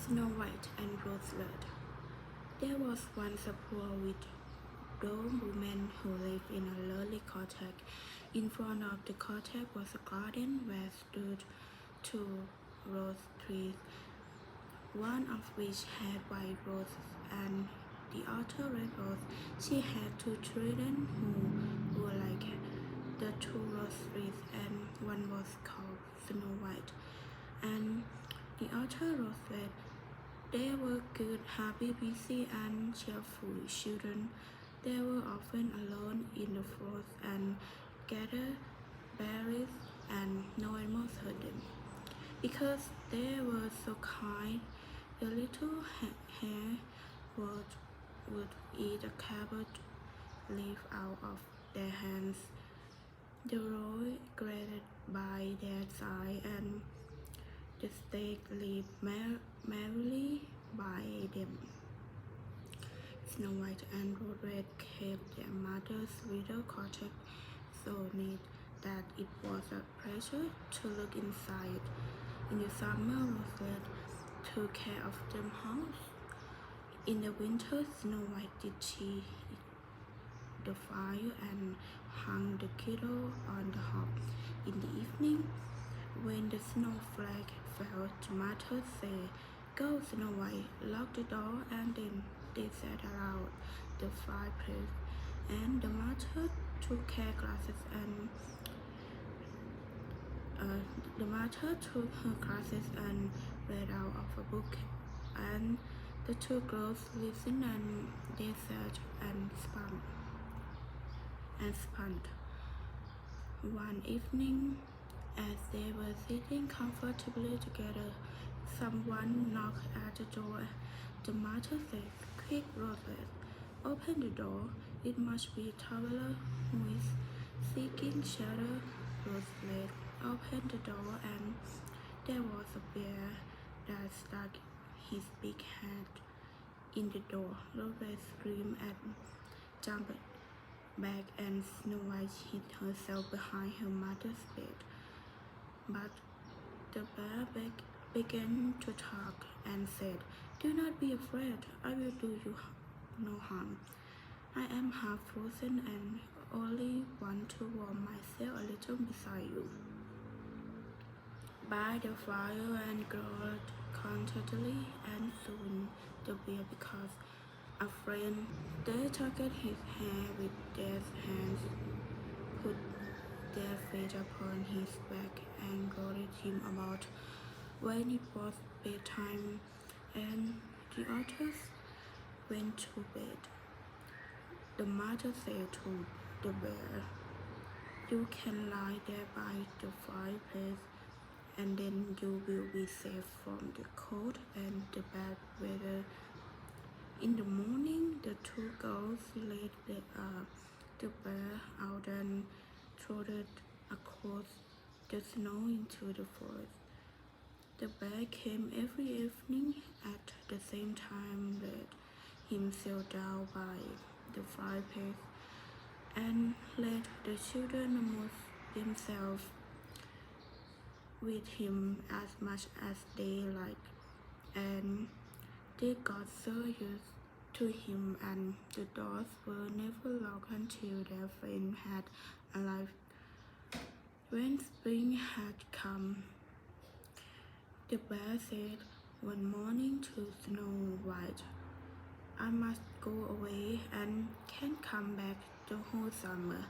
Snow White and Rose Red. There was once a poor widow woman who lived in a lonely cottage. In front of the cottage was a garden where stood two rose trees, one of which had white roses and the other red rose. She had two children who were like the two rose trees, and one was called Snow White and the other Rose Red. They were good, happy, busy, and cheerful children. They were often alone in the forest and gathered berries, and no animals hurt them. Because they were so kind, the little hare would eat a cabbage leaf out of their hands. The roe grated by their side, and the stag lived merrily by them. Snow White and Rose Red kept their mother's little cottage so neat that it was a pleasure to look inside. In the summer, Rose Red took care of the house. In the winter, Snow White did she the fire and hung the kettle on the hob. In the evening, when the snowflake fell, the mother said, "Go, Snow White, lock the door," and then they sat around the fireplace, and the mother took her glasses and read out of a book, and the two girls listened, and they sat and spun. One evening, as they were sitting comfortably together, someone knocked at the door. The mother said, "Quick, Rose, open the door. It must be a traveler who is seeking shelter." Rose opened the door, and there was a bear that stuck his big head in the door. Rose screamed and jumped back, and Snow White hid herself behind her mother's bed. But the bear began to talk and said, "Do not be afraid. I will do you no harm. I am half frozen and only want to warm myself a little beside you." By the fire and growled contentedly, and soon the bear became a friend. They tugged his hair with their hands, put their feet upon his back, and goaded him about. When it was bedtime and the others went to bed, the mother said to the bear, "You can lie there by the fireplace, and then you will be safe from the cold and the bad weather." In the morning, the two girls led the bear out and trotted across the snow into the forest. The bear came every evening at the same time, let himself down by the fireplace, and let the children amuse themselves with him as much as they liked. And they got so used to him, and the doors were never locked until their friend had arrived. When spring had come, the bear said one morning to Snow White, "I must go away and can't come back the whole summer."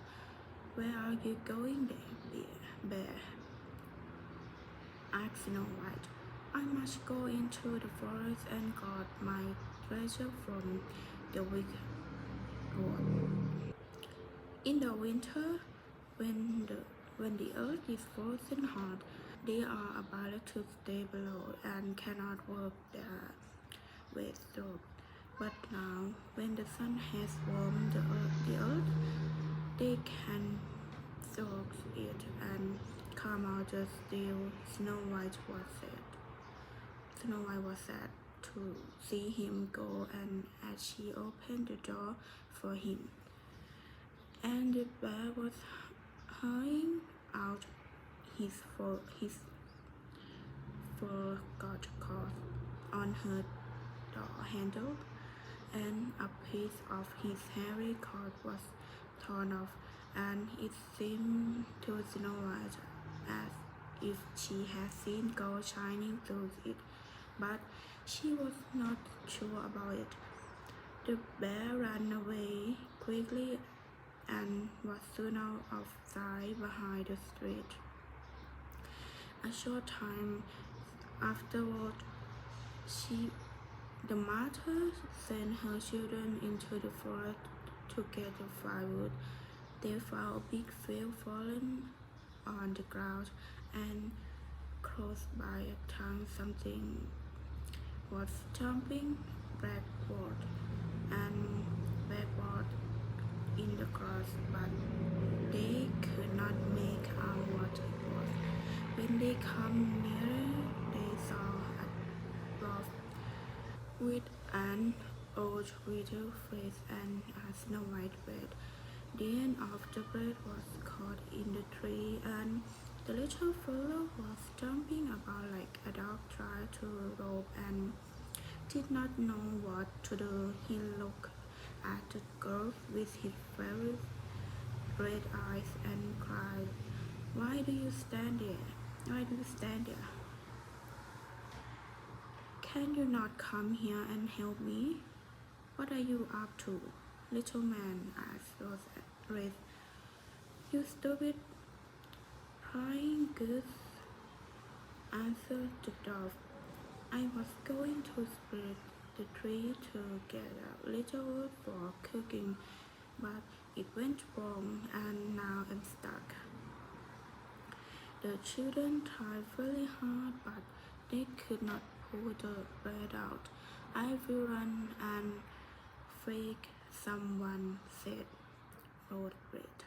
"Where are you going there, bear?" asked Snow White. "I must go into the forest and guard my treasure from the wicked dwarf. In the winter, when the earth is frozen hard, they are obliged to stay below and cannot work their way through. But now, when the sun has warmed the earth, they can soak it and come out just still." Snow White was sad to see him go, and as she opened the door for him, and the bear was hurrying out, his forgot course. on her door handle, and a piece of his hairy coat was torn off, and it seemed to Snow White as if she had seen gold shining through it, but she was not sure about it. The bear ran away quickly and was soon out of sight behind the street. A short time afterward, the mother sent her children into the forest to get the firewood. They found a big field fallen on the ground, and close by a town something was jumping backward and backward in the grass, but they could not make out what it was. When they come nearer, they saw a dwarf with an old little face and a snow white beard. The end of the bird was caught in the tree, and the little fellow was jumping about like a dog trying to rope and did not know what to do. He looked at the girl with his very red eyes and cried, "Why do you stand there? Why do you stand there? Can you not come here and help me? What are you up to?" Little man asked Rose. "You stupid prying goose," answered the dove. "I was going to split the tree to get a little wood for cooking, but it went wrong and now I'm stuck." The children tried very hard, but they could not pull the bird out. "I will run and fake someone," said Roderick.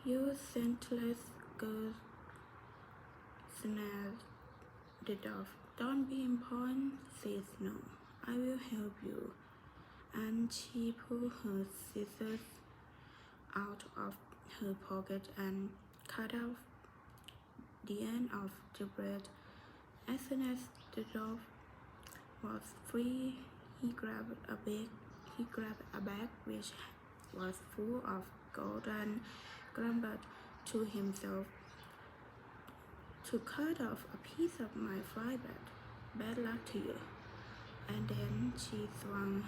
"You senseless goose," snapped the dove. "Don't be impatient," said Snow. "I will help you." And she pulled her scissors out of her pocket and cut off the end of the bread. As soon as the dove was free, he grabbed a bag which was full of gold and grumbled to himself, "To cut off a piece of my fry bread. Bad luck to you." And then she swung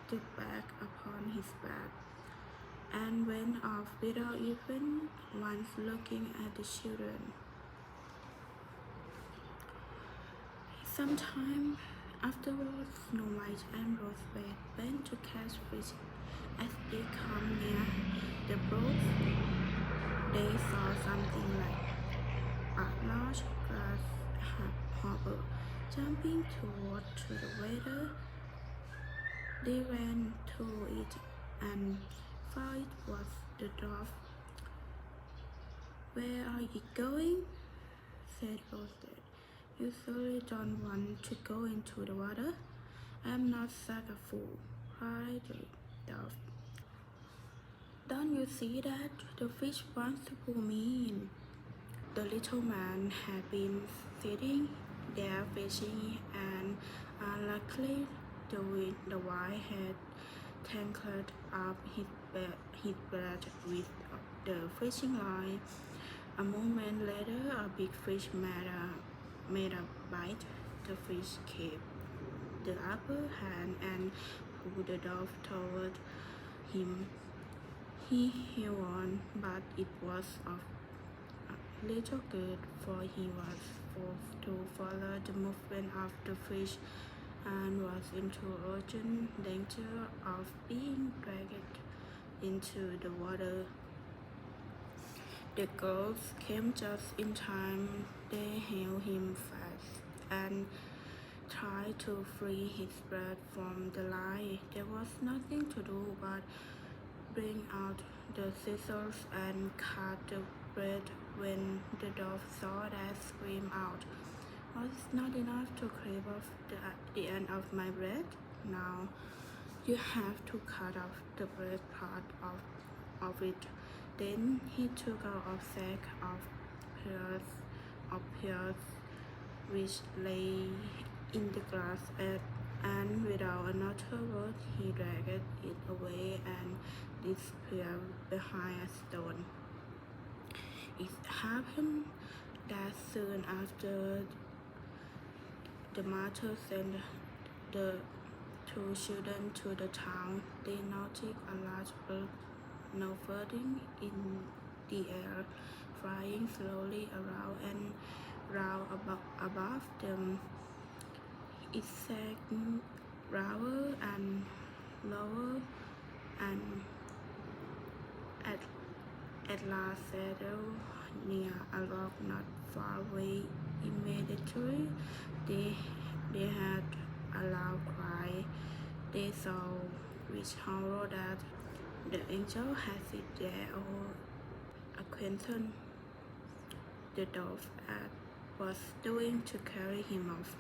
the bag upon his back and went off without even once looking at the children. Sometime afterwards, Snow White and Rosebud went to catch fish. As they come near the brook, they saw something like a large grasshopper jumping toward the water. They ran to it and found it was the dwarf. "Where are you going?" said Rosebud. "You surely don't want to go into the water." "I am not such a fool," cried the dove. "Don't you see that the fish wants to pull me in?" The little man had been sitting there fishing, and unluckily the wind had tangled up his breath with the fishing line. A moment later, a big fish made a bite. The fish kept the upper hand and pulled the dove toward him. He held on, but it was of little good, for he was forced to follow the movement of the fish and was into urgent danger of being dragged into the water. The girls came just in time. They held him fast and tried to free his breath from the line. There was nothing to do but bring out the scissors and cut the bread. When the dove saw that, screamed out, "Was it not enough to clip off the end of my bread? Now you have to cut off the bread part of it." Then he took out a sack of pears which lay in the grass, and without another word he dragged it away and disappeared behind a stone. It happened that soon after the mother sent the two children to the town, they noticed a large bird now floating in the air, flying slowly around and round above them. It sank lower and lower, and at, at last settled near a rock not far away. Immediately, they, they had a loud cry. They saw with horror that the angel had sit there or acquaintance the dove was doing to carry him off.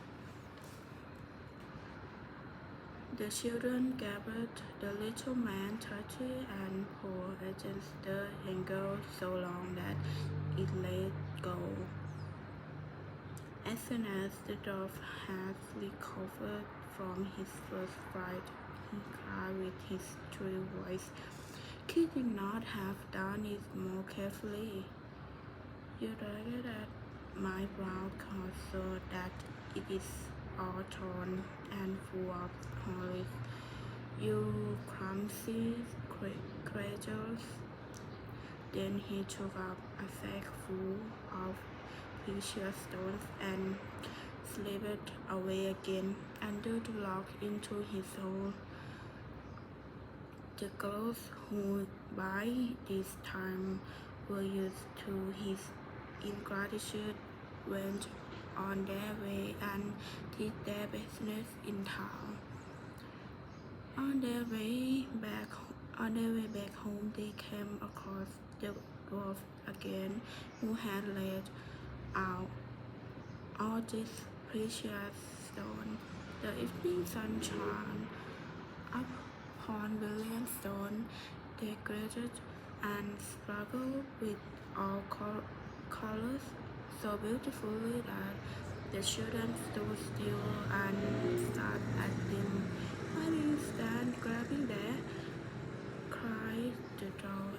The children gathered the little man tightly and pulled against the angel so long that it let go. As soon as the dove had recovered from his first fright, he cried with his shrill voice, "Could you not have done it more carefully? You dragged at my brown coat so that it is all torn and full of holes. You clumsy creatures." Then he took up a sack full of precious stones and slipped away again under the rock into his hole. The girls, who by this time were used to his ingratitude, went on their way and did their business in town. On their way back home, they came across the dwarf again, who had laid out all these precious stones. The evening sun shone upon brilliant stone, decorated and sparkled with all colors so beautifully that the children stood still and stared at them. "Why do you stand grabbing there?" cried the dog,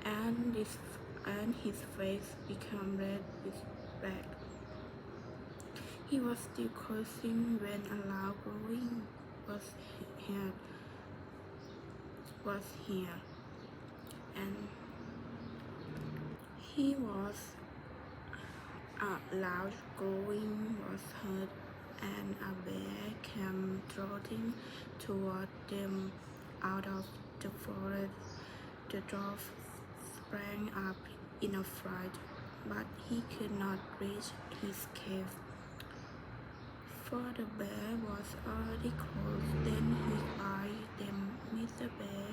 and his face became red with wrath. He was still cursing when a loud growling was here, and he was a loud growling was heard, and a bear came trotting toward them out of the forest. The dwarf sprang up in a fright, but he could not reach his cave, for the bear was already close. Then he cried them, "Mr. Bear,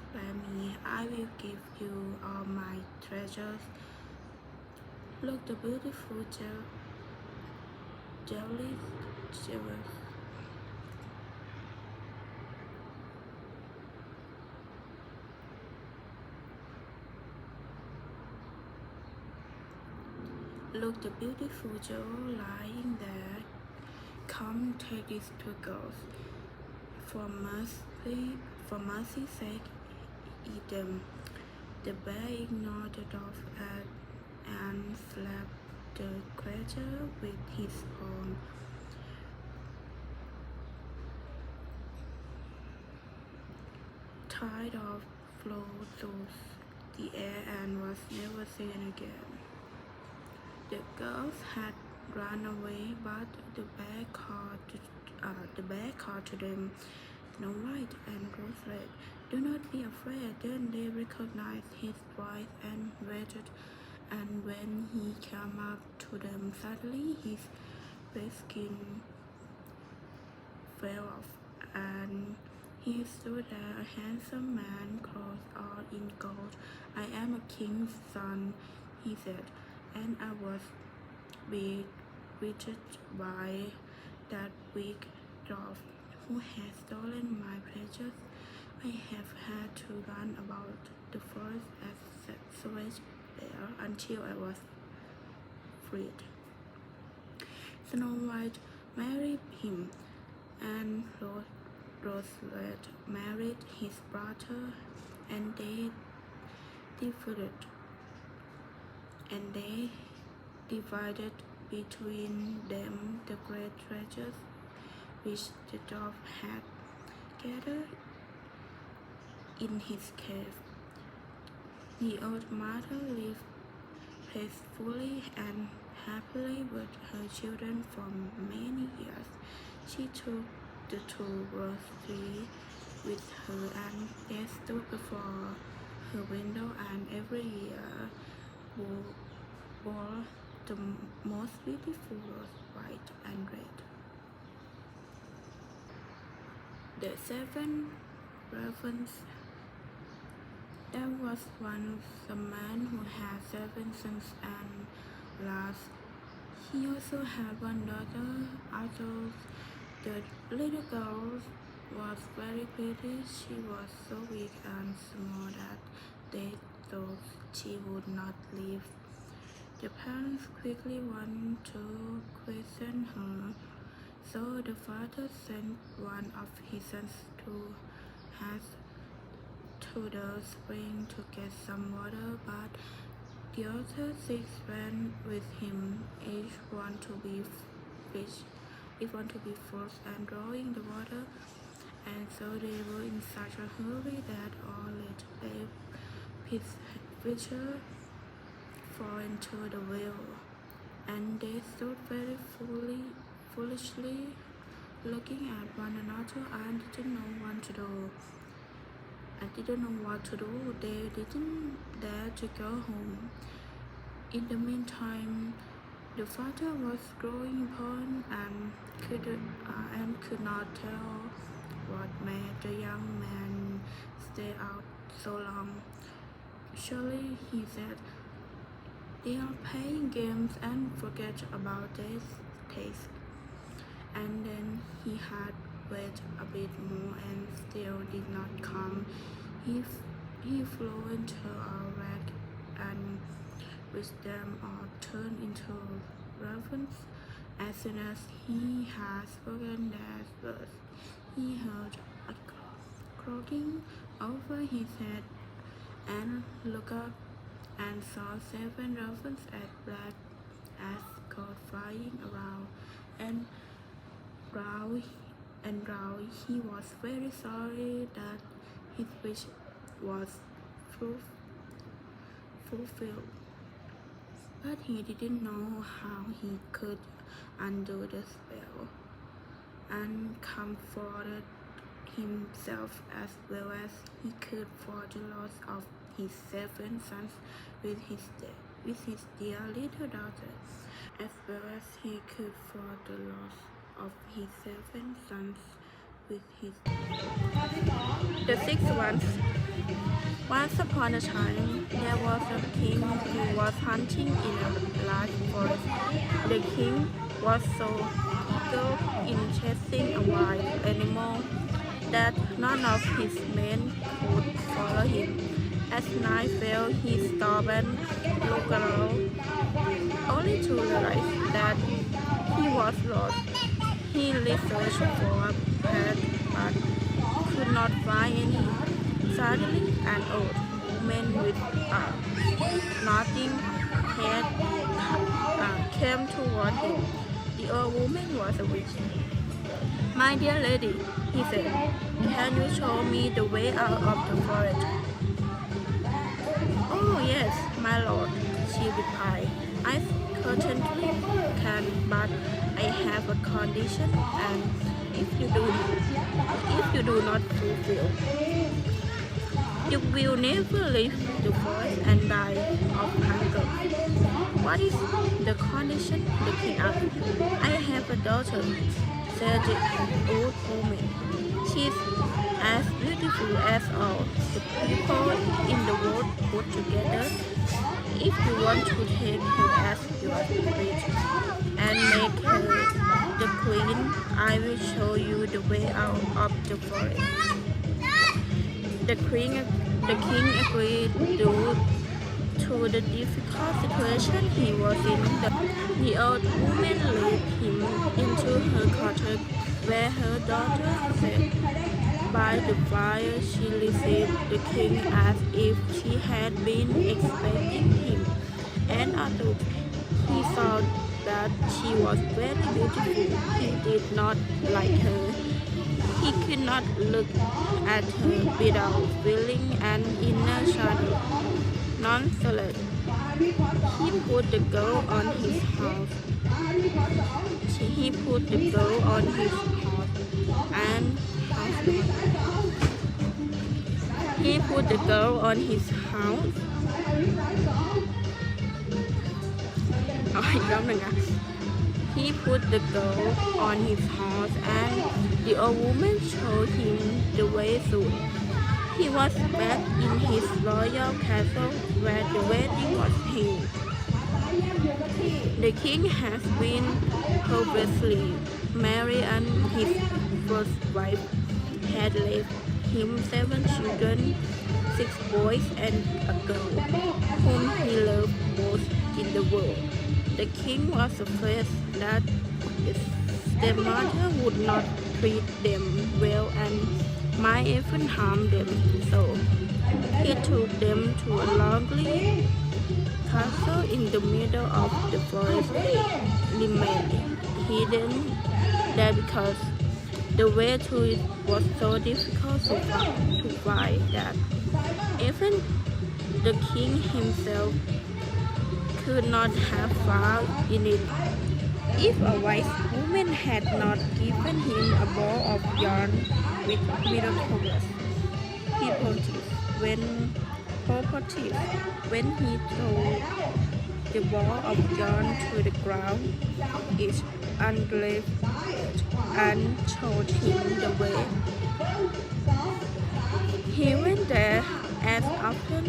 spare me, I will give you all my treasures. Look, the beautiful jewels. Look, the beautiful jewel lying there. Come, take these two girls. For mercy's sake, eat them." The bear ignored the dove and slapped the creature with his paw. Tide of flowed through the air and was never seen again. The girls had run away, but the bear called to them, "Snow White and Rose, do not be afraid." Then they recognized his voice and waited, and when he came up to them, suddenly his red skin fell off, and he stood there, a handsome man, clothed all in gold. "I am a king's son," he said, "and I was bewitched by that wicked dwarf who has stolen my pleasures. I have had to run about the forest as a savage bear until I was freed." Snow White married him, and Rosebud married his brother, and they divided between them the great treasures which the dwarf had gathered in his cave. The old mother lived peacefully and happily with her children for many years. She took the two roses with her, and they stood before her window, and every year wore the most beautiful rose, white and red. The seven ravens. There was once a man who had 7 sons and last. He also had one daughter. Although the little girl was very pretty, she was so weak and small that they thought she would not live. The parents quickly wanted to question her, so the father sent one of his sons to haste to the spring to get some water, but the other 6 went with him, each one to be forced and drawing the water, and so they were in such a hurry that all the pitcher fall into the well, and they stood very foolishly looking at one another and didn't know what to do. They didn't dare to go home. In the meantime, the father was growing old and could not tell what made the young man stay out so long. Surely, he said, they are playing games and forget about this taste. And then he had waited a bit more and still did not come. He flew into a rag and wished them all turned into ravens. As soon as he had spoken that words, he heard a croaking over his head and looked up and saw 7 ravens as black as coal flying around and round. He was very sorry that his wish was fulfilled, but he didn't know how he could undo the spell, and comforted himself as well as he could for the loss of his 7 sons with his dear little daughter, as well as he could for the loss of his 7 sons with his the 6th one. Once upon a time, there was a king who was hunting in a large forest. The king was so eager in chasing a wild animal that none of his men could follow him. As night fell, he stopped and looked around, only to realize that he was lost. He searched for a path but could not find any. Suddenly, an old woman with a nodding head came toward him. The old woman was a witch. "My dear lady," he said, "can you show me the way out of the forest?" "Oh yes, my lord," she replied. "I certainly can, but I have a condition, and if you do not fulfill, you will never leave the forest and die of hunger." "What is the condition?" the king asked. "I have a daughter," said the old woman. "She's as beautiful as all the people in the world put together. If you want to take her as your bride and make her the queen, I will show you the way out of the forest." The king agreed to the difficult situation he was in, the old woman led him into her cottage, where her daughter sat by the fire. She received the king as if she had been expecting him, and although he saw that she was very beautiful, he did not like her. He could not look at her without feeling an inner shudder. Nonetheless, he put the girl on his horse. He put the girl on his horse and he put the girl on his house. อีกรอบหนึ่งอ่ะ He put the girl on his horse and the old woman showed him the way soon. He was back in his royal castle where the wedding was held. The king has been previously married and his first wife had left him 7 children, 6 boys and a girl, whom he loved most in the world. The king was afraid that his stepmother would not treat them well and might even harm them, so he took them to a lonely castle in the middle of the forest. They remained hidden there because the way to it was so difficult to find that even the king himself could not have found in it if a wise woman had not given him a ball of yarn with miraculous properties. When he threw the ball of yarn to the ground, it ungloved and showed him the way. He went there as often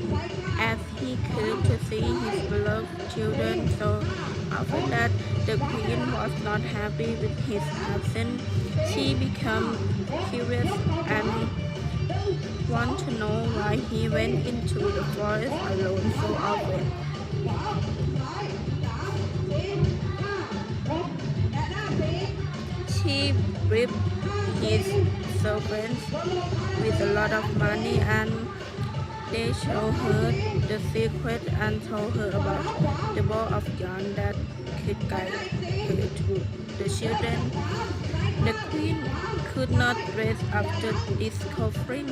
as he could to see his beloved children, so after that the queen was not happy with his absence. She became curious and wanted to know why he went into the forest alone so often. She bribed his servants with a lot of money, and they showed her the secret and told her about the ball of yarn that could guide her to the children. The queen could not rest after discovering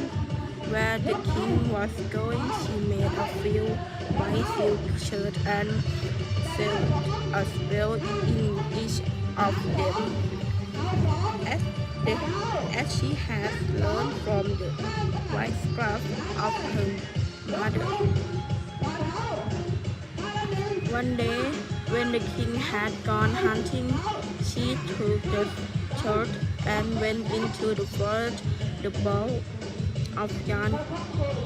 where the king was going. She made a few white silk shirts and sewed a spell in each of them, as she had learned from the witchcraft of her mother. One day, when the king had gone hunting, she took the shirt and went into the forest. The ball of yarn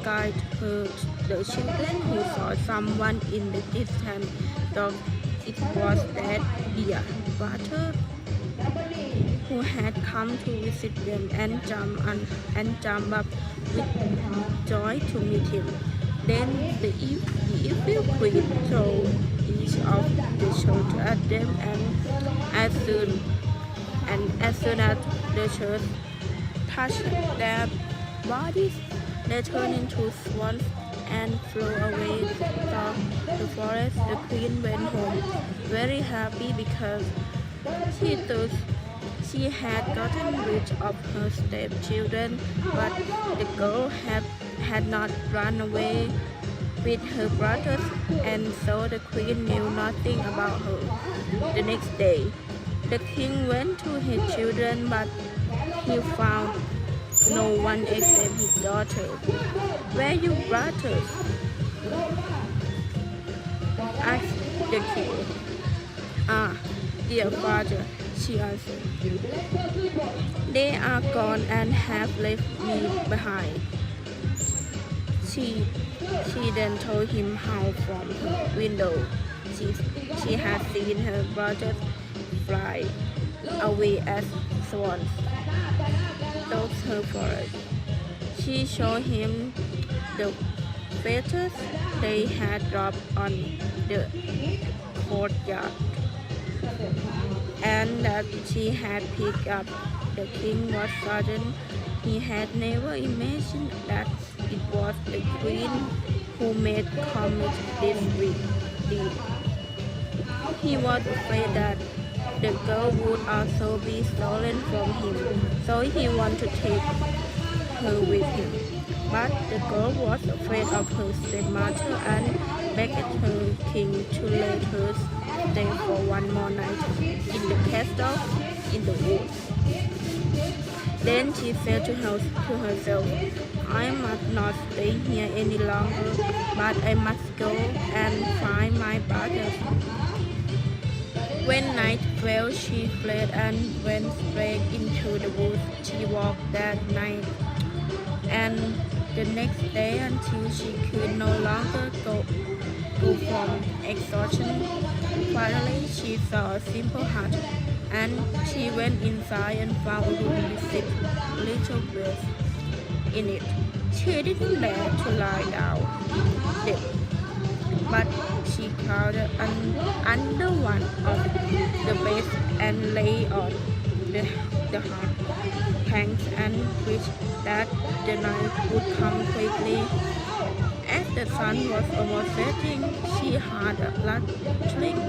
guided her. The children who saw someone in the distance thought it was their dear brother who had come to visit them and jump up with joy to meet him. Then the evil queen threw each of the children at them, and as soon as the children touched their bodies, they turned into swans and flew away from the forest. The queen went home very happy because she thought she had gotten rid of her stepchildren, but the girl had not run away with her brothers, and so the queen knew nothing about her. The next day, the king went to his children, but he found no one except his daughter. "Where are your brothers?" asked the king. "Ah, dear father," she answered, "they are gone and have left me behind." She then told him how from her window she had seen her brothers fly away as swans towards her forest. She showed him the feathers they had dropped on the courtyard, and that she had picked up. The king was saddened. He had never imagined that it was the queen who made commit this deed. He was afraid that the girl would also be stolen from him, so he wanted to take her with him. But the girl was afraid of her stepmother and begged her king to let her stay for one more night in the castle in the woods. Then she said to herself, I must not stay here any longer, but I must go and find my brothers. When night fell, she fled and went straight into the woods. She walked that night and the next day until she could no longer go from exhaustion. Finally, she saw a simple hut, and she went inside and found a room with 6 little beds in it. She didn't dare to lie down dead, but she crawled under one of the beds and lay on the hot planks and wished that the night would come quickly. As the sun was almost setting, she heard a rattling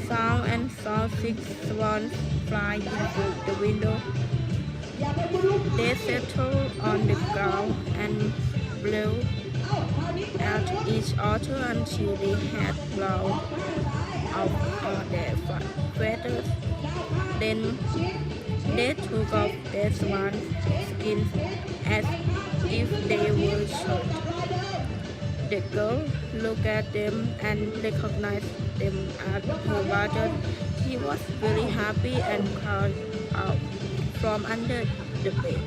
sound and saw 6 swans fly into the window. They settled on the ground and blew at each other until they had blown off all their feathers. Then they took off their swan's skins as if they were shot. The girl looked at them and recognized them as her brothers. She was very happy and crawled out from under the bed.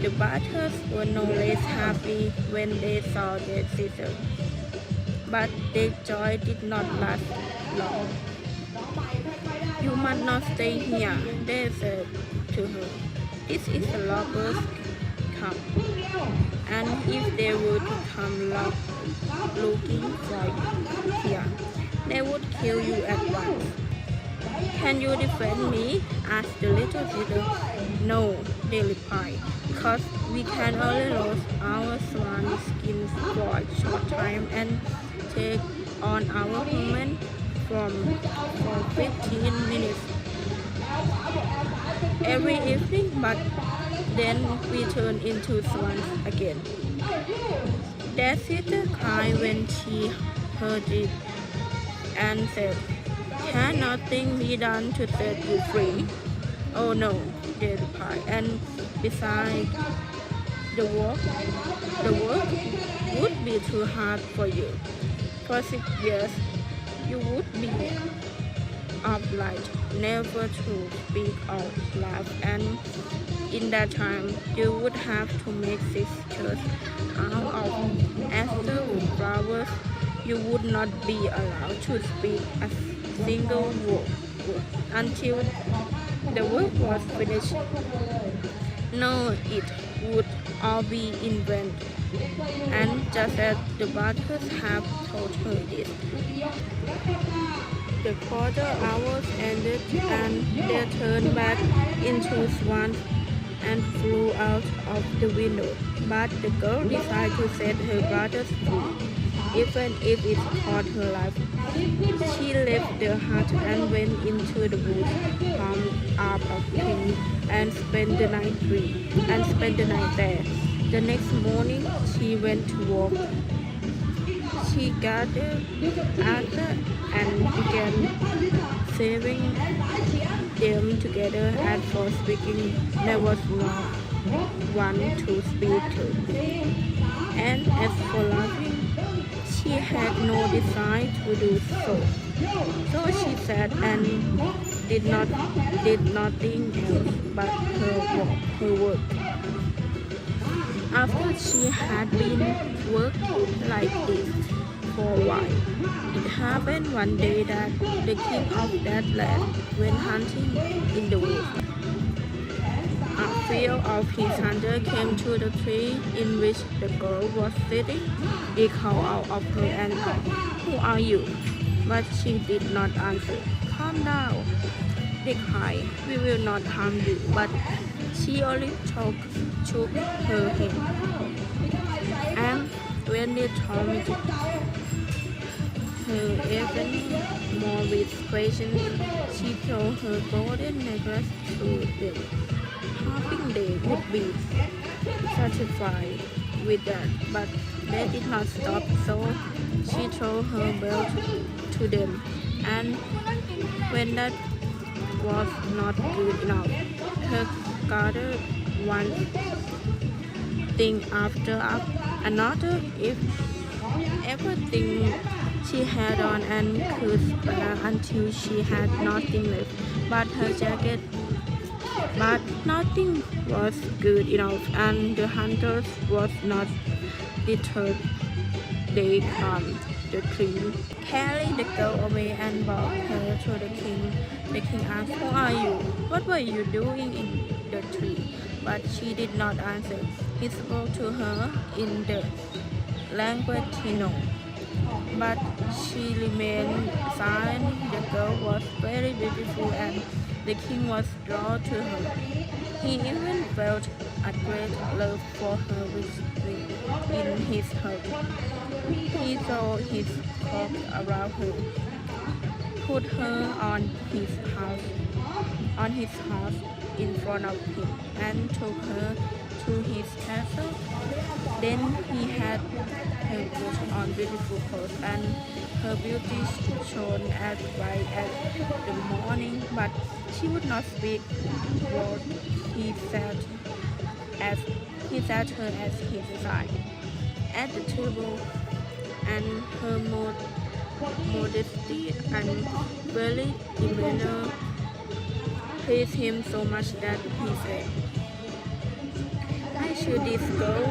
The brothers were no less happy when they saw their sister, but their joy did not last long. You must not stay here, they said to her. This is a robber's camp, and if they were to come looking for you here, they would kill you at once. Can you defend me? Asked the little sister. No, they replied, because we can only lose our swan skins for a short time and take on our human for 15 minutes every evening, but then we turn into swans again. Their sister cried when she heard it and said, Can nothing be done to set you free? Oh no, they replied, and besides, the work would be too hard for you. For 6 years, you would be obliged never to speak or laugh, and in that time, you would have to make 6 shirts out of aster flowers. You would not be allowed to speak a single word until the work was finished. No, it would all be in vain. And just as the brothers have told her this, the quarter hours ended and they turned back into swans and flew out of the window. But the girl decided to set her brothers free, even if it cost her life. She left the hut and went into the woods, armed up of king, and spent the night there. The next morning, she went to work. She gathered Arthur and began saving them together, and for speaking, there was no one to speak to. And as for laughing, she had no desire to do so. So she sat and did nothing else but her work. After she had been working like this for a while, it happened one day that the king of that land went hunting in the woods. A few of his hunters came to the tree in which the girl was sitting. He called out of her and asked, "Who are you?" But she did not answer. "Calm down," they cried. "We will not harm you." But she only shook her head. And when they tormented her even more with questions, she threw her golden necklace to them, hoping they would be satisfied with that. But they did not stop, so she threw her belt to them. And when that was not good enough, her gathered one thing after another, if everything she had on and could spare until she had nothing left but her jacket. But nothing was good enough, and the hunters was not deterred. They climbed the tree, carried the girl away, and brought her to the king. The king asked, "Who are you? What were you doing in the tree?" But she did not answer. He spoke to her in the language he knew, but she remained silent. The girl was very beautiful, and the king was drawn to her. He even felt a great love for her within his heart. He threw his cloak around her, put her on his horse in front of him, and took her to his castle. Then he had her put on beautiful clothes, and her beauty shone as bright as the morning. But she would not speak word. He sat her at his side at the table, and her modesty and very demeanor pleased him so much that he said, "I choose this girl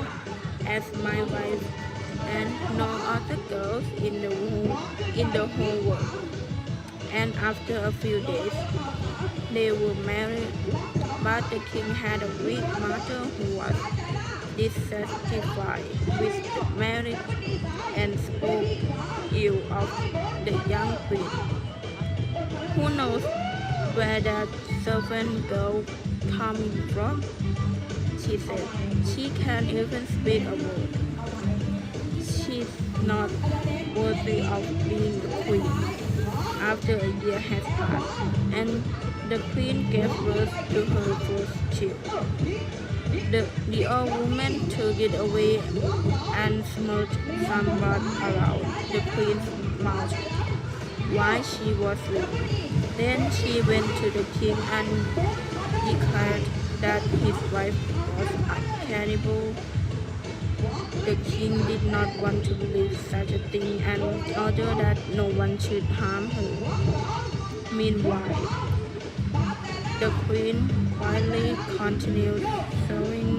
as my wife, and no other girls in the whole world." And after a few days, they were married. But the king had a weak mother who was dissatisfied with the marriage and spoke ill of the young queen. "Who knows where that servant girl comes from?" she said. "She can't even speak a word. She's not worthy of being the queen." After a year had passed, and the queen gave birth to her first child, the old woman took it away and smeared some blood around the queen's mouth while she was asleep. Then she went to the king and declared that his wife was a cannibal. The king did not want to believe such a thing and ordered that no one should harm her. Meanwhile, the queen quietly continued serving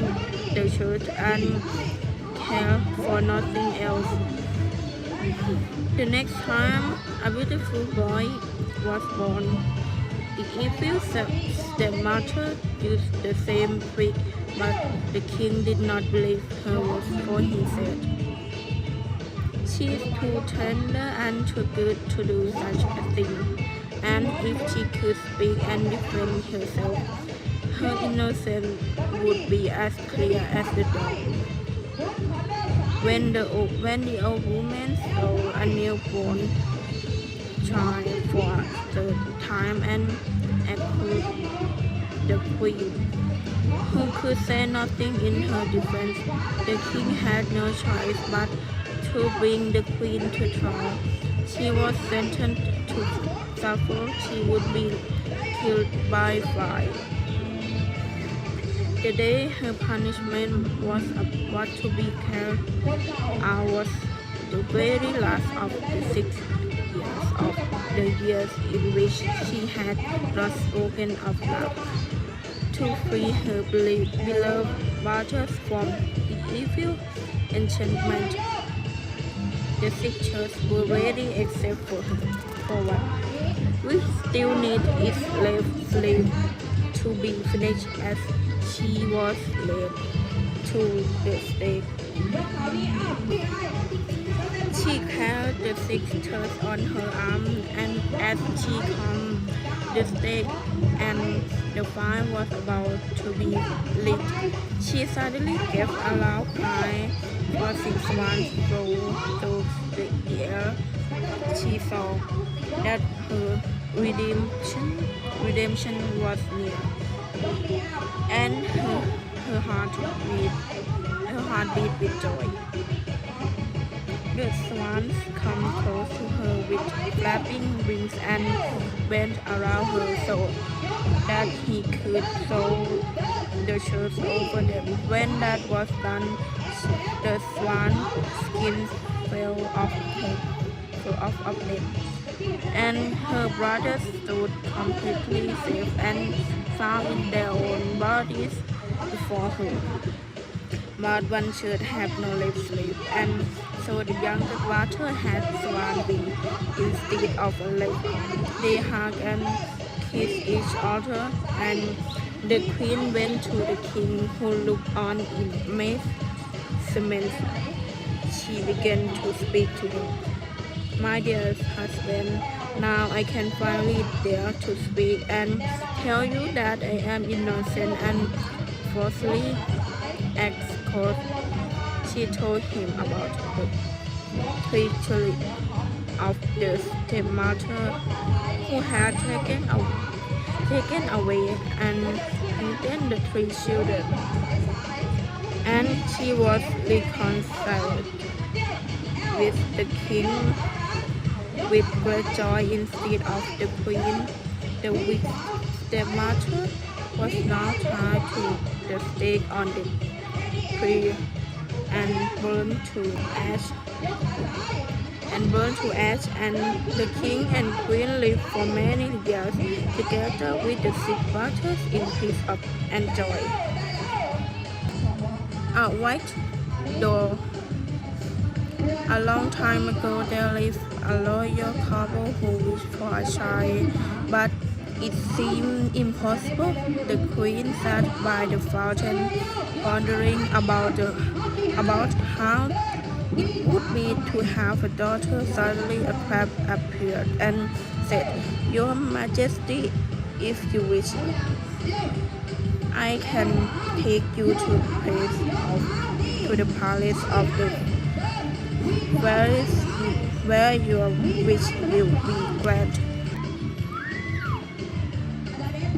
the church and cared for nothing else. The next time a beautiful boy was born, the evil stepmother used the same trick, but the king did not believe her words, for he said, "She is too tender and too good to do such a thing, and if she could speak and defend herself, her innocence would be as clear as the dawn." When the old woman saw a newborn child for a third time and accused the queen, who could say nothing in her defense, the king had no choice but to bring the queen to trial. She was sentenced to suffer. She would be killed by fire. The day her punishment was about to be carried out was the very last of the 6 years of the years in which she had not spoken of love. To free her beloved daughters from the evil enchantment, the sisters were ready except for one. "We still need its slave to be finished as she was led to the stake. She carried the six stars on her arm, and as she climbed the stake and the fire was about to be lit, she suddenly gave a loud cry, for 6 months through the air. She saw that her redemption was near, and her heart beat with joy. The swans come close to her with flapping wings and bent around her so that he could throw the shirts over them. When that was done, the swan skins fell off them, and her brothers stood completely safe and sound in their own bodies before her. But one should have no left sleep, and so the younger daughter had swan wing instead of a leg. They hugged and kissed each other, and the queen went to the king, who looked on in amazement. She began to speak to him. My dear husband, now I can finally dare to speak and tell you that I am innocent and falsely accused. She told him about the treachery of the stepmother who had taken away and eaten the 3 children, and she was reconciled with the king with great joy instead of the queen. The wicked stepmother was now tied to the stake on the tree and burned to ash. And the king and queen lived for many years together with the 6 brothers in peace and joy. White door. A long time ago, there lived a loyal couple who wished for a child, but it seemed impossible. The queen sat by the fountain, pondering about how it would be to have a daughter. Suddenly, a crab appeared and said, "Your Majesty, if you wish, I can take you to the palace of the fairies, where your wish will be granted."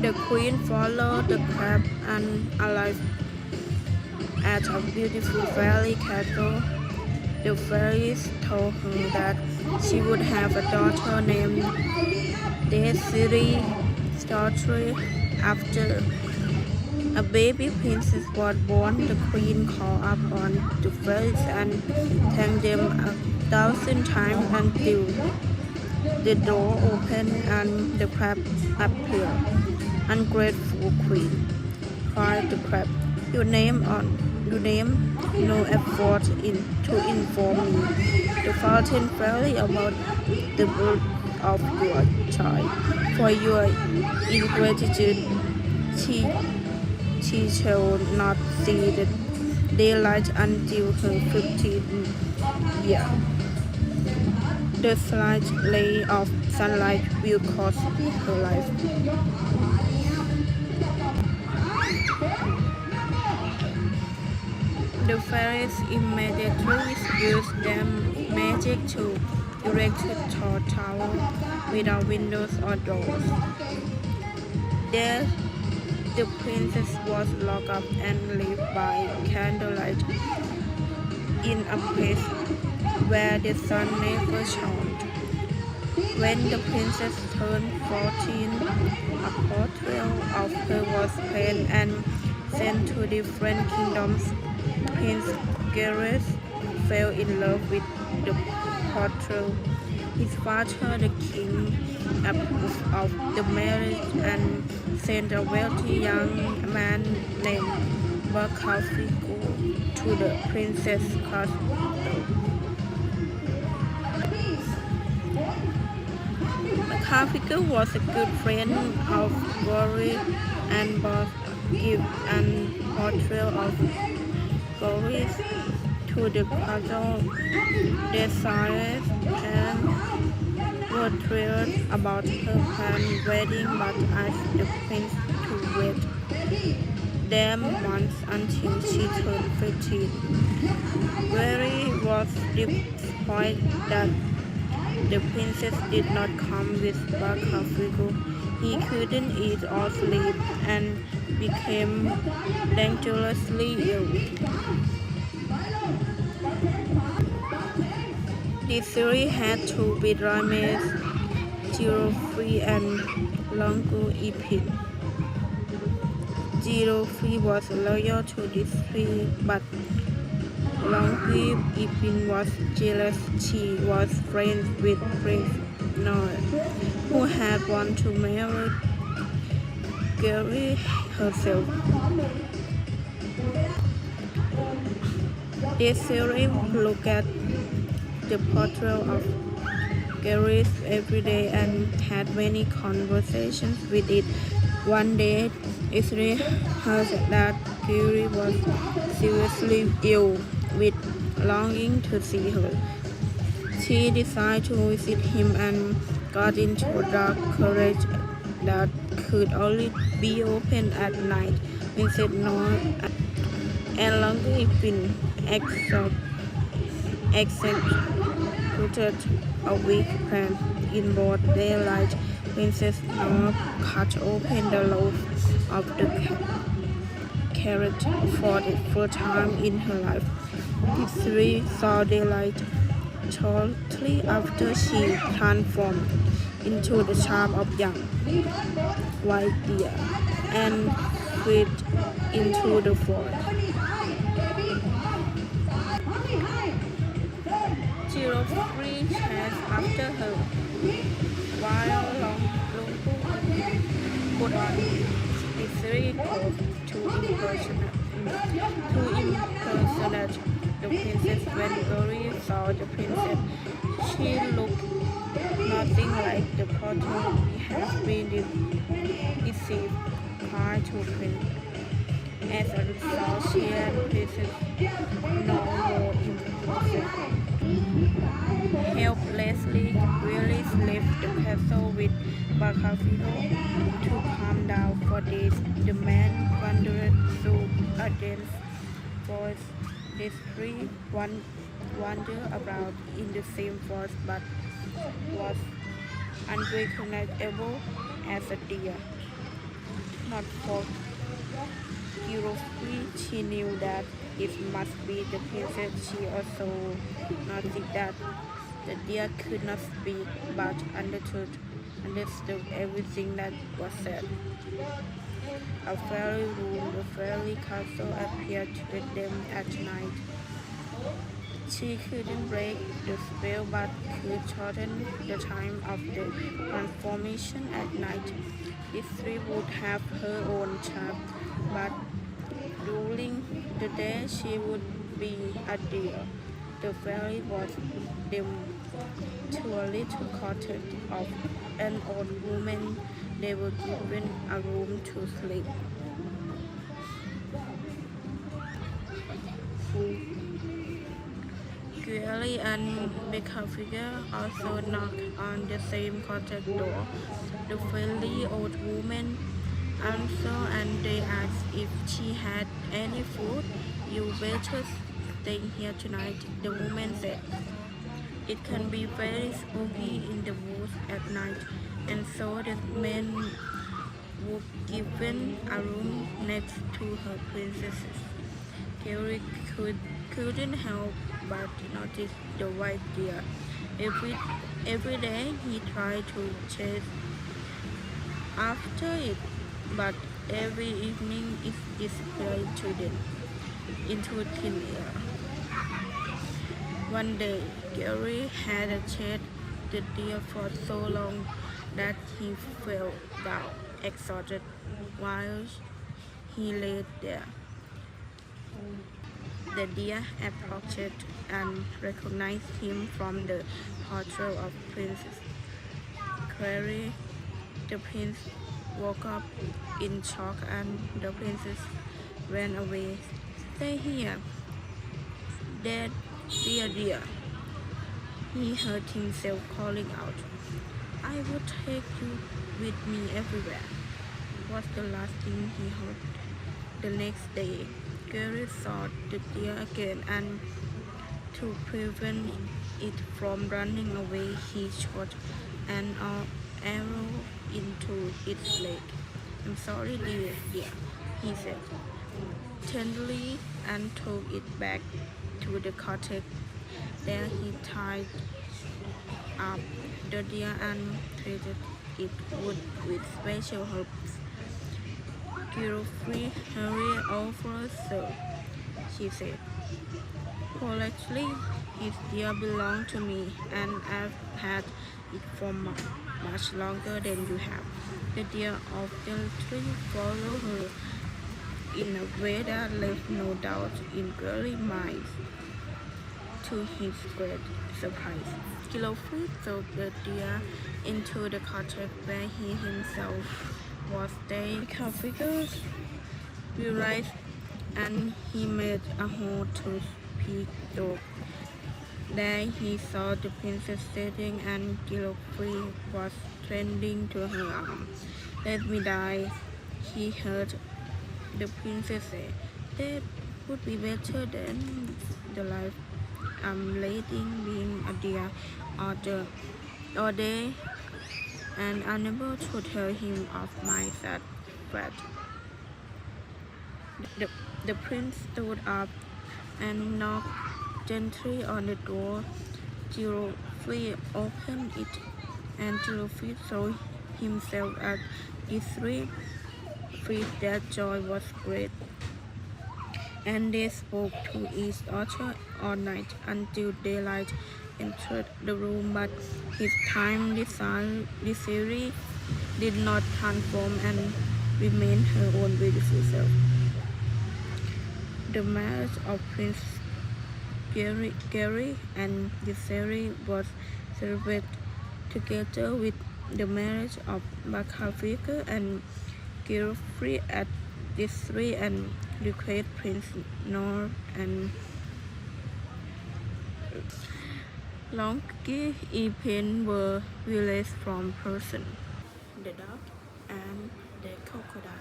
The queen followed the crab and arrived at a beautiful fairy castle. The fairies told her that she would have a daughter named Desiree Startree. After a baby princess was born, the queen called upon the fairies and thanked them 1,000 times until the door opened and the crab appeared. "Ungrateful queen," cried the crab, "you name no effort to inform me, the fountain fairy, about the birth of your child. For your ingratitude, she shall not see the daylight until her 15th year. The slight ray of sunlight will cost her life." The fairies immediately used their magic to erect a tall tower without windows or doors. There, the princess was locked up and lived by candlelight in a place where the sun never shone. When the princess turned 14, a portrait of her was painted and sent to different kingdoms. Prince Gareth fell in love with the portrait. His father, the king, approved of the marriage and sent a wealthy young man named Barkilphedro to the princess' castle. Barkilphedro was a good friend of Rory and both give an portrait of Goris to the puzzle. Desire's parents were thrilled about her planned wedding but asked the prince to wait them months until she turned 15. Gary was disappointed that the princess did not come with Barkilphedro. He couldn't eat or sleep and became dangerously ill. The series had two big dramas, Geoffrey and Longue-Epine. Geoffrey was loyal to this three, but Longue-Epine was jealous. She was friends with Prince Noir, who had wanted to marry Gary herself. This series looked at the portrait of Gary every day and had many conversations with it. One day, Isri heard that Gary was seriously ill with longing to see her. She decided to visit him and got into dark carriage that could only be opened at night. Vincent Noir and Longue-Epine executed a weak plan. In broad daylight, Princess Noir cut open the roof of the carriage for the first time in her life. The three saw daylight shortly after she transformed into the shape of young white deer and fled into the forest. Geoffrey chased after her, while Longue-Epine put on the three clothes to impersonate the princess. When Gary saw the princess, she looked nothing like the portrait we have been deceived by to print. As a result, she and Princess no more impulsive. Helplessly, Willis left the castle with Barkilphedro to calm down for days. The man wandered through a dense forest. The three wandered about in the same forest but was unrecognizable as a deer. Not for Geoffrey, she knew that it must be the princess. She also noticed that the deer could not speak but understood everything that was said. A fairy room, the fairy castle, appeared to them at night. She couldn't break the spell but could shorten the time of the transformation at night. The three would have her own child, but during the day she would be a deer. The fairy was them to a little cottage of an old woman. They were given a room to sleep. Gary and Barkilphedro also knocked on the same cottage door. The friendly old woman answered and they asked if she had any food. "You better stay here tonight," the woman said. "It can be very spooky in the woods at night," and so the men were given a room next to her princesses. Gary couldn't help but notice the white deer. Every day he tried to chase after it, but every evening it disappeared into thin air. One day, Gary had chased the deer for so long that he fell down, exhausted, while he lay there. The deer approached and recognized him from the portrait of Princess Clary. The prince woke up in shock and the princess ran away. Stay here, dear, dear. He heard himself calling out. I will take you with me everywhere, was the last thing he heard. The next day, Gary saw the deer again, and to prevent it from running away, he shot an arrow into its leg. I'm sorry, dear, he said tenderly, and took it back to the cottage. There he tied up the deer and treated it with special herbs. Guilt-free hurry over, sir, she said. Politely, his deer belonged to me, and I've had it for much longer than you have. The deer of the tree followed her in a way that left no doubt in Gurley's mind. To his great surprise, Guilt-free took the deer into the cottage where he himself was staying. The figures realized, and he made a hole to peek through. There he saw the princess sitting, and Guilt-free was tending to her arm. Let me die, he heard the princess say. That would be better than the life I'm leading, being a deer all day, and unable to tell him of my sad threat. The prince stood up and knocked gently on the door. Guilt-free opened it, and Guilt-free saw himself at the three. Their joy was great, and they spoke to each other all night until daylight entered the room. But his time desire did not transform and remained her own beautiful self. The marriage of Prince Gary and Desiree was celebrated together with the marriage of Bakalfika and Guilt-free at Desiree and request Prince Nor and Longi Epen were released from prison. The dog and the crocodile.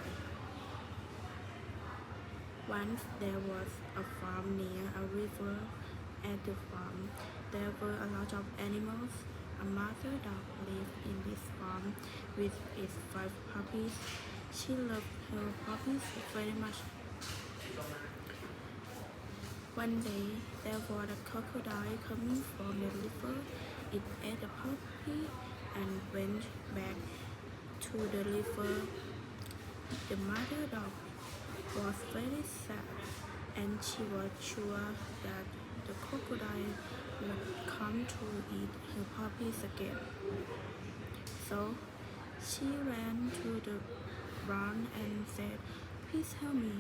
Once there was a farm near a river. At the farm, there were a lot of animals. A mother dog lived in this farm with its 5 puppies. She loved her puppies very much. One day, there was a crocodile coming from the river. It ate a puppy and went back to the river. The mother dog was very sad, and she was sure that the crocodile would come to eat her puppies again. So she ran to the barn and said, Please help me.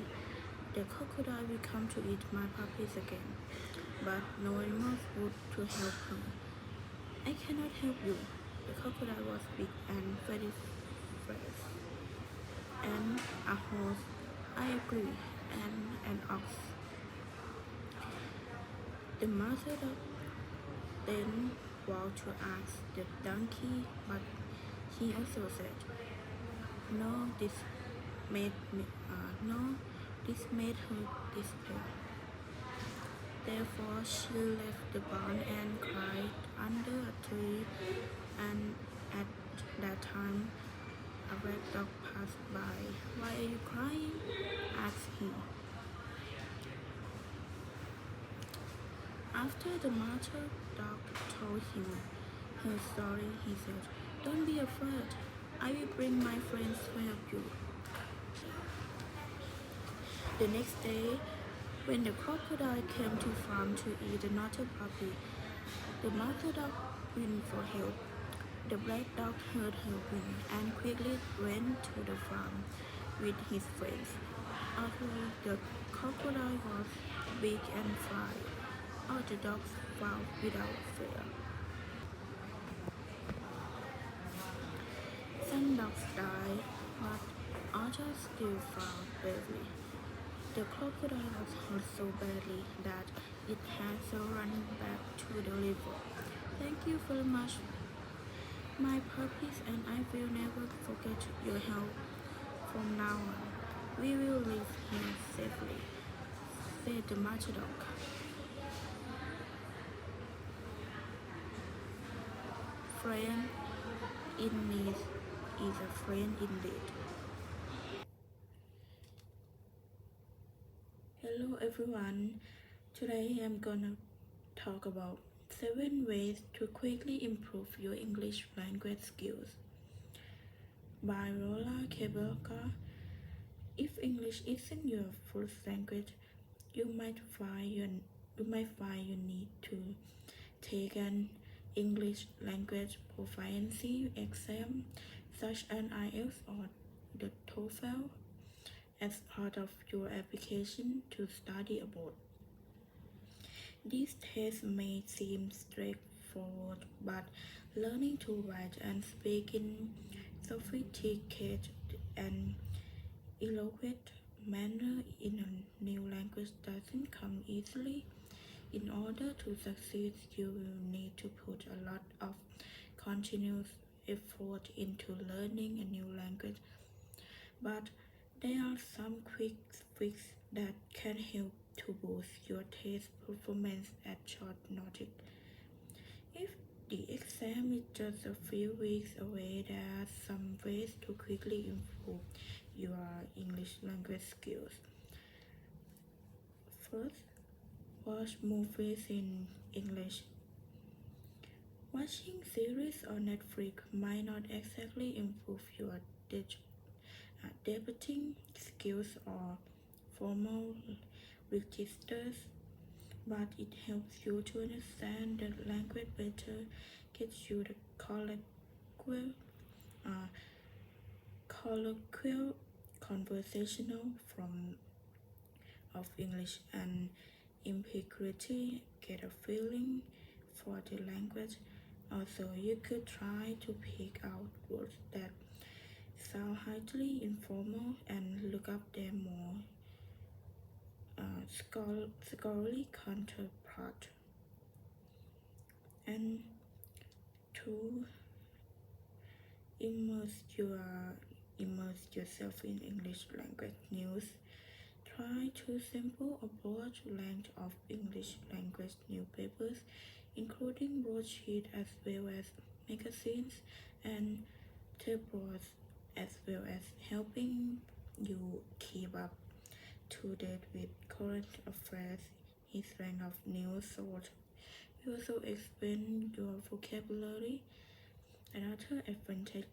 The crocodile will come to eat my puppies again. But no animals would to help her. I cannot help you. The crocodile was big and very fierce. And a horse, I agree, and an ox. The mother then walked to ask the donkey, but he also said, No, this made her despair. Therefore, she left the barn and cried under a tree, and at that time, a red dog passed by. Why are you crying? Asked he. After the mother dog told him her story, he said, Don't be afraid. I will bring my friends to help you. The next day, when the crocodile came to farm to eat another puppy, the mother dog went for help. The black dog heard her win and quickly went to the farm with his friends. Although the crocodile was big and fine, all the dogs fought without fear. Some dogs died, while creature still frowned bravely. The crocodile hurt so badly that it had to run back to the river. Thank you very much, my puppies, and I will never forget your help from now on. We will live here safely, said the matador. Friend in need is a friend indeed. Hello everyone. Today I'm gonna talk about 7 ways to quickly improve your English language skills by Rola Kebelka. If English isn't your first language, you might find you need to take an English language proficiency exam such as IELTS or the TOEFL as part of your application to study abroad. These tests may seem straightforward, but learning to write and speak in sophisticated and eloquent manner in a new language doesn't come easily. In order to succeed, you will need to put a lot of continuous effort into learning a new language. But there are some quick fixes that can help to boost your test performance at short notice. If the exam is just a few weeks away, there are some ways to quickly improve your English language skills. First, watch movies in English. Watching series on Netflix might not exactly improve your debating skills or formal registers, but it helps you to understand the language better, gets you the uh, colloquial conversational from of English and implicitly get a feeling for the language. Also, you could try to pick out words that sound highly informal and look up their more scholarly counterpart. And to immerse your immerse yourself in English language news, try to sample a broad range of English language newspapers, including broadsheets as well as magazines and tabloids, as well as helping you keep up to date with current affairs. His range of news source will also expand your vocabulary. Another advantage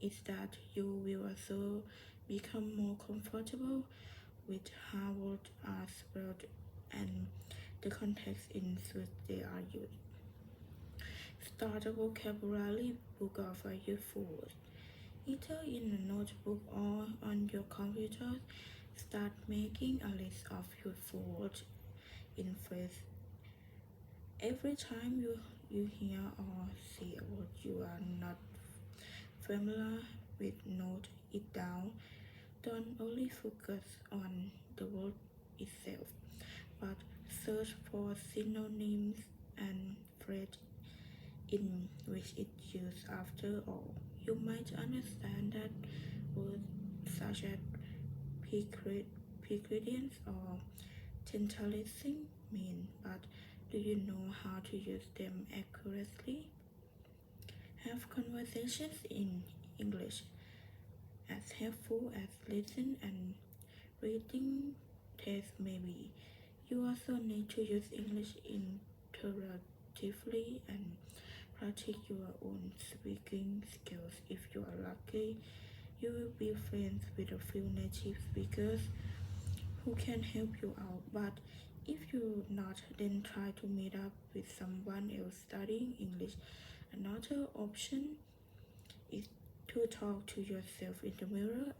is that you will also become more comfortable with how words are spelled and the context in which they are used. Start a vocabulary book of a useful words, either in a notebook or on your computer. Start making a list of useful words in phrase. Every time you hear or see a word you are not familiar with, note it down. Don't only focus on the word itself, but search for synonyms and phrases in which it's used. After all, you might understand that words such as precedence or tantalizing mean, but do you know how to use them accurately? Have conversations in English as helpful as listening and reading tests may be. You also need to use English interactively and practice your own speaking skills. If you are lucky, you will be friends with a few native speakers who can help you out. But if you're not, then try to meet up with someone else studying English. Another option is to talk to yourself in the mirror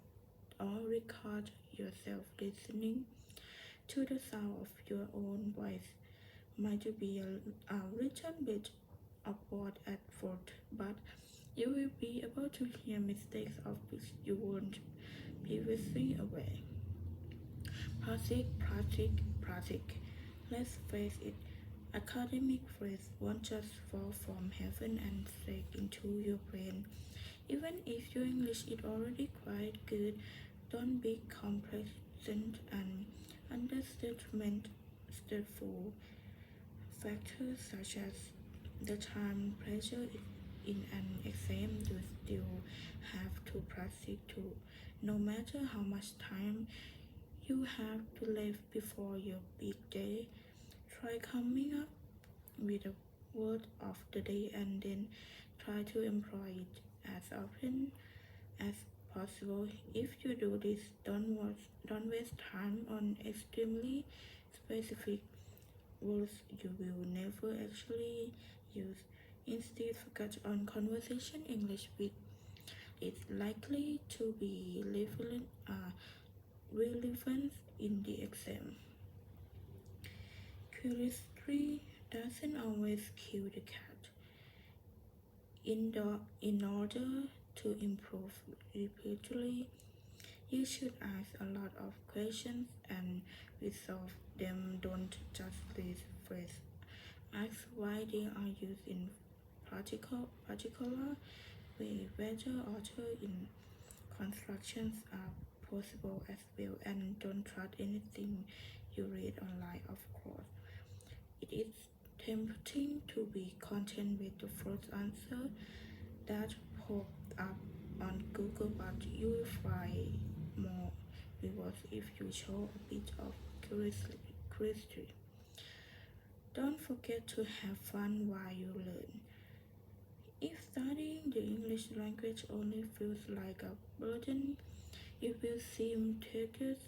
or record yourself listening to the sound of your own voice. Might be a little bit awkward at first, but you will be able to hear mistakes of which you weren't previously aware. Plastic. Let's face it, academic phrase won't just fall from heaven and straight into your brain. Even if your English is already quite good, don't be complacent and understatement stateful. Factors such as the time pressure in an exam you still have to practice too. No matter how much time you have to leave before your big day, try coming up with a word of the day and then try to employ it as often as possible. If you do this, don't waste time on extremely specific words you will never actually use. Instead, focus on conversation English which is likely to be relevant in the exam. Curiosity doesn't always kill the cat. In order to improve repeatedly, you should ask a lot of questions and resolve them. Don't just list phrases. Ask why they are used in particular way, whether author in constructions are possible as well, and don't trust anything you read online, of course. It is tempting to be content with the first answer that popped up on Google, but you will find more rewards if you show a bit of curiosity. Don't forget to have fun while you learn. If studying the English language only feels like a burden, it will seem tedious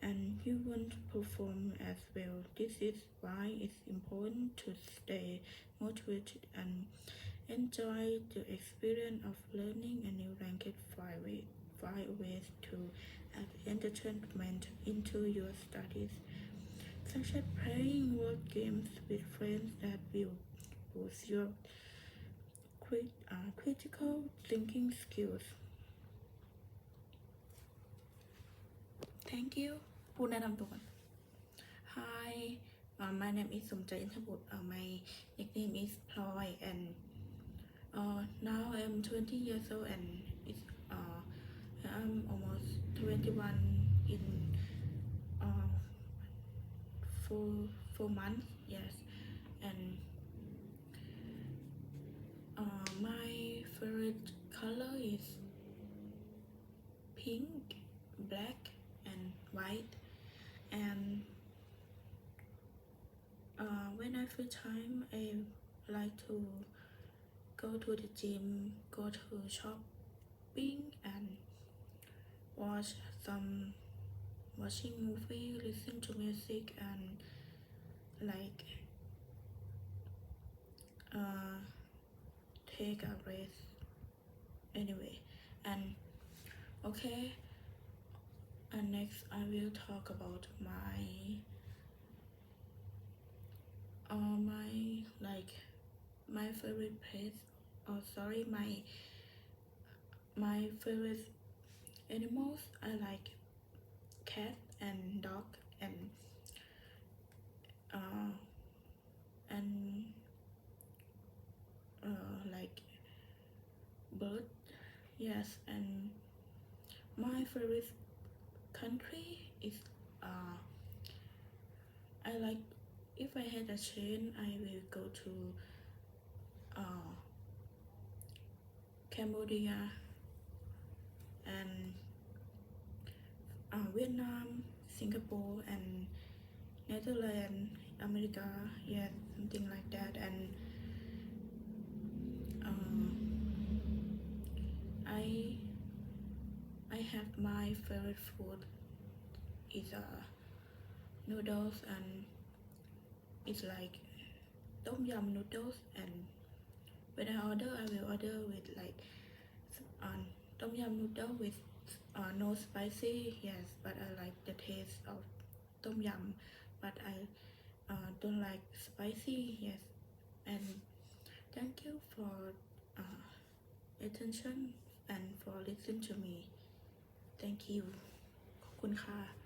and you won't perform as well. This is why it's important to stay motivated and enjoy the experience of learning a new language. Find ways to add entertainment into your studies, such as playing word games with friends that will boost your critical thinking skills. Thank you. ผู้แนะนำตัวก่อน Hi, my name is Somjay Intabut. My nickname is Ploy, and now I'm 20 years old, and I'm almost 21 in uh, four months. Yes, and my favorite color is pink, black, and white. And when I feel time, I like to go to the gym, go to shopping, and watching movie, listen to music, and like take a rest anyway. And okay, and next I will talk about my favorite place. Oh, sorry, my favorite animals. I like cat and dog and uh, and like bird. Yes, and my favorite country is I like, if I had a chance, I will go to Cambodia and Vietnam, Singapore, and Netherlands, America, yeah, something like that. And I have my favorite food is noodles, and it's like tom yum noodles. And when I order, I will order with like tom yum noodle with no spicy. Yes, but I like the taste of tom yum, but I don't like spicy. Yes, and thank you for attention and for listening to me. thank you ขอบคุณค่ะ